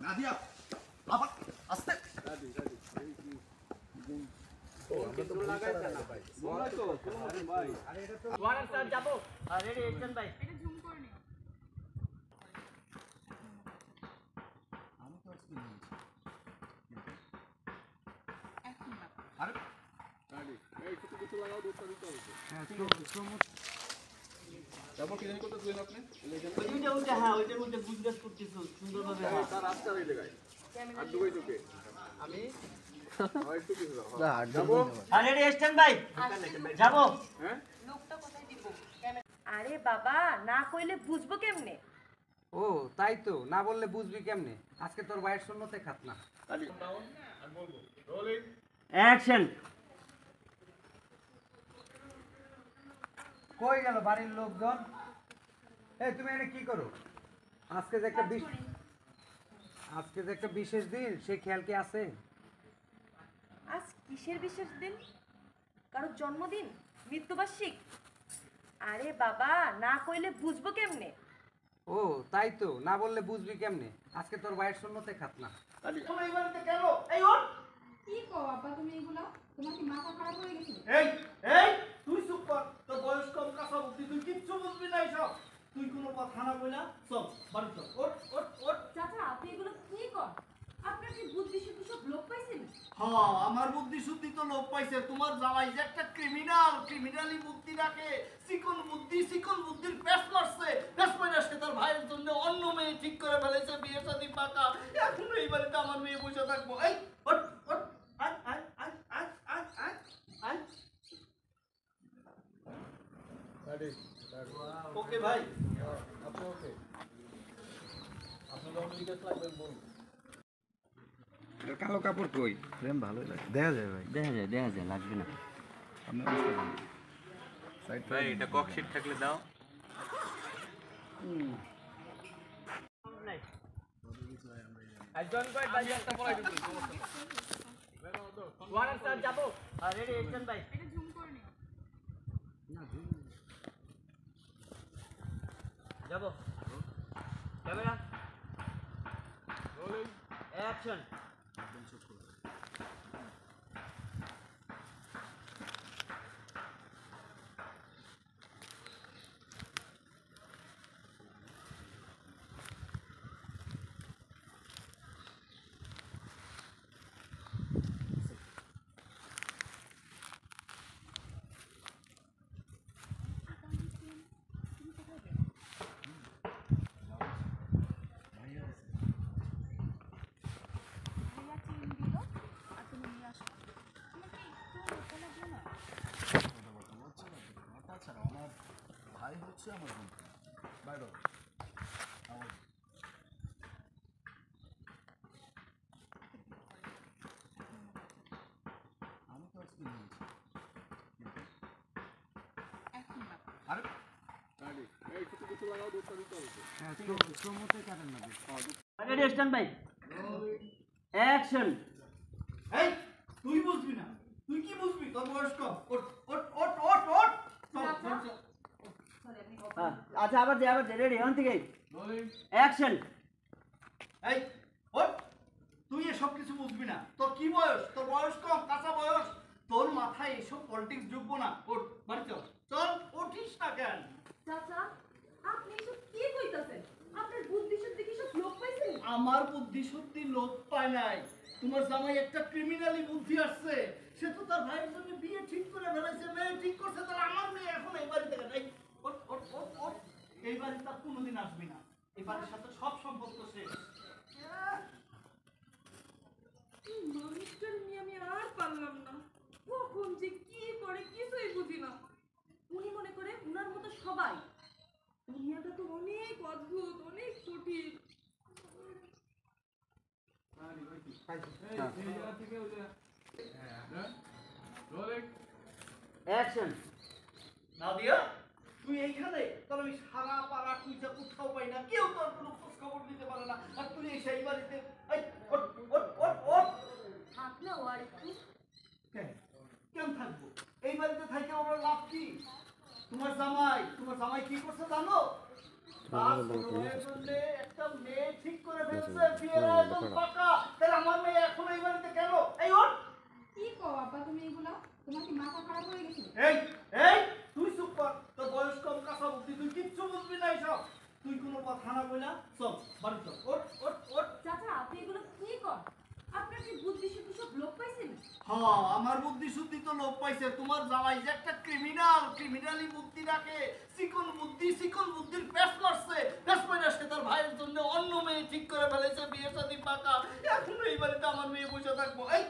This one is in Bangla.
নাদিয়া বাবা আস্তে দাদি দাদি এই কি ও আমরা তো লাগাইছ না ভাই বলাই তো আরে ভাই আরে এটা তো ওয়ারেন স্যার যাবো আর রেডি একজন ভাই এটা জুম করে নিও। আমি তো আজকে নিয়েছি এখন না। আরে দাদি এই কিছু কিছু লাগাও দোস্ত দিতে হবে হ্যাঁ তারপর কি জানি করতেছিলেন আপনি ওইটা হ্যাঁ ওইটার মধ্যে বুঝগাছ করতেছো সুন্দরভাবে এই তার আজকে এই জায়গায় আর দুই তোকে আমি হয় একটু কিছু দাও না যাবো আর রেডি স্ট্যান্ড ভাই যাবো হ্যাঁ লোকটা কোথায় দিব? আরে বাবা না কইলে বুঝবো কেমনে? ও তাই তো না বললে বুঝবি কেমনে আজকে তোর ভাইয়ের শূন্যতে খাত না দাদি ডাউন আর বলবো রোলিং অ্যাকশন কই গেল বাড়ির লোকজন এই তুমি এখানে কি করো আজকে যে একটা বিশেষ দিন সেই খেয়াল কি আছে আজ কিসের বিশেষ দিন? কারোর জন্মদিন? মৃত্যুবার্ষিক? আরে বাবা না কইলে বুঝবো কেমনে? ও তাই তো না বললে বুঝবি কেমনে আজকে তোর ভাইয়ের শূন্যতে খাত না দাদি তোমরা এই বাড়িতে কেন এই ওর কি কো আব্বা তুমি এগুলো? তোমার কি মাথা খারাপ হয়ে গেছে? এই এই তুই চুপ কর তোর বয়স কম কাঁচা বুদ্ধি তুই কিচ্ছু বুঝবি না সব তুই কোনো কথা না কইলা চল বাড়ি চল ওঠ ওঠ ওঠ চাচা আপনি এগুলো কি কর? আপনার কি বুদ্ধি শুদ্ধি সব লোক পাইছেন? হ্যাঁ আমার বুদ্ধি শুদ্ধি তো লোপ পাইছে তোমার জামাই যে একটা ক্রিমিনালি বুদ্ধি রাখে চিকন বুদ্ধির পেশ মারছে পেশ মারে আসছে তার ভাইয়ের জন্য অন্য মেয়ে ঠিক করে ফেলেছে বিয়ে শাদী পাকা এখন এই বাড়িতে আমার মেয়ে বসে থাকবো এই ওঠ ওঠ আয় আয় আয় আয় আয় আয় আয় দাদি দাদি ওকে ভাই আপনি ওকে আপনি যখন জিজ্ঞেস লাগবেন বলুন কালো কাপড় কই ফ্রেম ভালোই লাগে দেখা যায় ভাই দেখা যায় লাগবে না আপনি অবস্থা বলুন সাইড ভাই এটা ককশিট থাকলে দাও একজন কই বাজি একটা পড়াই দিবি ওয়ারেন স্যার যাবো আর রেডি একজন ভাই এটা জুম করে নিও। যাবো ক্যামেরা রোলিং অ্যাকশন ভাইয়া চেইন দিল আর তুমি নিয়ে আসো। তোমাকে একটু লোকা লাগলো না? তাছাড়া আমার ভাই হচ্ছে আমার বন্ধু বাইরে আমার আমি তো আজকে নিয়েছি এখন না। আরে দাদি এই কিছু কিছু লাগাও দোস্ত দিতে হবে হ্যাঁ শূন্যতে কাটেন না রেডি স্ট্যান্ড ভাই অ্যাকশন এই তুই বুঝবি না তুই কি বুঝবি তোর বয়স কম ওঠ ওঠ ওঠ ওঠ ওঠ চল চল চল সরি আপনি আচ্ছা আবার দে রেডি অন থেকে রোলিং অ্যাকশন এই ওঠ তুই এসব কিছু বুঝবি না তোর কি বয়স তোর বয়স কম কাঁচা বয়স তোর মাথায় এসব পলিটিক্স ঢুকবো না ওঠ বাড়ি চল চল উঠিস না কেন চাচা আপনি এসব কি কইতাছেন? আপনার বুদ্ধি শুদ্ধি কি সব লোক পাইছেন? আমার বুদ্ধি সত্যি লোক পায় নাই তোমার জামাই একটা ক্রিমিনালি বুদ্ধি আসছে সে তো তার ভাইয়ের জন্য বিয়ে ঠিক করে ফেলেছে মেয়ে ঠিক করছে তাহলে আমার মেয়ে এখন এই বাড়িতে কেন এই ওঠ ওঠ ওঠ ওঠ এই বাড়িতে আর কোনোদিন আসবি না এই বাড়ির সাথে সব সম্পর্ক শেষ এই মানুষটার নিয়ে আমি আর পারলাম না। কখন যে কি করে কিছুই বুঝি না। উনি মনে করে উনার মতো সবাই। দুনিয়াটা তো অনেক অদ্ভুত অনেক কঠিন। এই জায়গা থেকে ওই যে হ্যাঁ রোলিং অ্যাকশন নাদিয়া তুই এইখানে তোর আমি সারা পাড়া খুঁজে কোথাও পাই না কেউ তোর কোনো খোঁজ খবর দিতে পারে না আর তুই এই সেই বাড়িতে এই ওঠ ওঠ ওঠ ওঠ থাক না ও আর একটু। কেন থাকবো এই বাড়িতে থাকতে আমরা লাভ কি তোমার জামাই কি করছে জানো তার ছোট ভাইয়ের জন্য একটা মেয়ে ঠিক করে ফেলছে বিয়ের আয়োজন গেছে। এই এই তুই চুপ কর, তোর বয়স কম, কাঁচা বুদ্ধি, তুই কিচ্ছু বুঝবি না এইসব। তুই কোনো কথা না বইলা চল বাড়ি চল, ওঠ ওঠ ওঠ। চাচা আপনি এগুলো কি কর? আপনার কি বুদ্ধি শুদ্ধি সব লোপ পাইছেন? হ্যাঁ, আমার বুদ্ধি শুদ্ধি তো লোপ পাইছে। তোমার জামাই যে একটা ক্রিমিনাল, ক্রিমিনালি বুদ্ধি রাখে, চিকন বুদ্ধির পেশ মারছে, পেশ মাইরা সে তার ভাইয়ের জন্য অন্য মেয়ে ঠিক করে ফেলেছে, বিয়ে শাদী পাকা। এখন এই বাড়িতে আমার মেয়ে বসে থাকবো? এই